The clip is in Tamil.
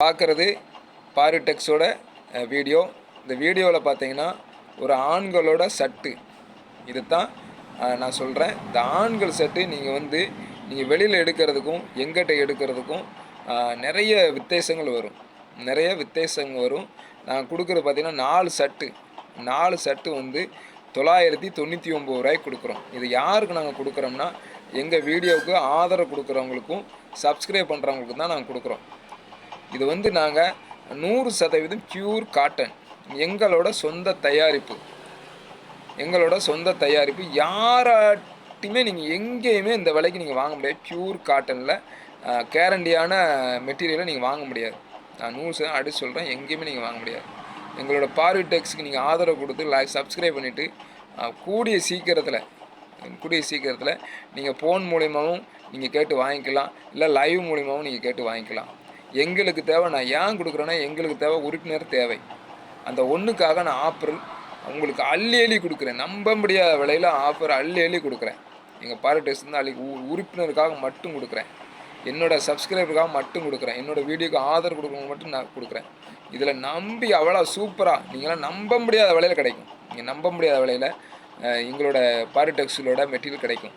பார்க்குறது பாரிடெக்ஸோட வீடியோ. இந்த வீடியோவில் பார்த்தீங்கன்னா ஒரு ஆண்களோட சட்டு இது தான் நான் சொல்கிறேன். இந்த ஆண்கள் சட்டு நீங்கள் வெளியில் எடுக்கிறதுக்கும் எங்கிட்ட எடுக்கிறதுக்கும் நிறைய வித்தியாசங்கள் வரும். நான் கொடுக்குறது பார்த்தீங்கன்னா 4 சட்டு 999 ரூபாய்க்கு கொடுக்குறோம். இது யாருக்கு நாங்கள் கொடுக்குறோம்னா எங்கள் வீடியோவுக்கு ஆதரவு கொடுக்குறவங்களுக்கும் சப்ஸ்கிரைப் பண்ணுறவங்களுக்கும் தான் நாங்கள் கொடுக்குறோம். இது நாங்கள் 100% பியூர் காட்டன், எங்களோட சொந்த தயாரிப்பு. யாராட்டையுமே நீங்கள் எங்கேயுமே இந்த விலைக்கு நீங்கள் வாங்க முடியாது. பியூர் காட்டனில் கேரண்டியான மெட்டீரியலை நீங்கள் வாங்க முடியாது. நான் 100% அடிச்சு சொல்கிறேன், எங்கேயுமே நீங்கள் வாங்க முடியாது. எங்களோட பார்வைடெக்ஸுக்கு நீங்கள் ஆதரவு கொடுத்து சப்ஸ்கிரைப் பண்ணிவிட்டு கூடிய சீக்கிரத்தில் நீங்கள் ஃபோன் மூலியமாகவும் நீங்கள் கேட்டு வாங்கிக்கலாம், இல்லை லைவ் மூலியமாகவும் நீங்கள் கேட்டு வாங்கிக்கலாம். எங்களுக்கு தேவை, நான் ஏன் கொடுக்குறேன்னா எங்களுக்கு தேவை உறுப்பினர் தேவை. அந்த ஒன்றுக்காக நான் ஆஃபர் உங்களுக்கு அள்ளி கொடுக்குறேன். நம்ப முடியாத விலையில் ஆஃபர் அள்ளி கொடுக்குறேன். எங்கள் பார்வைடெக்ஸ் உறுப்பினருக்காக மட்டும் கொடுக்குறேன், என்னோட சப்ஸ்கிரைபருக்காக மட்டும் கொடுக்குறேன், என்னோடய வீடியோக்கு ஆதரவு கொடுக்குறவங்க மட்டும் நான் கொடுக்குறேன். இதில் நம்பி அவ்வளோ சூப்பராக நீங்களாம் நம்ப முடியாத விலையில் கிடைக்கும். நீங்கள் நம்ப முடியாத விலையில் எங்களோட பார்வைடெக்ஸோட மெட்டீரியல் கிடைக்கும்.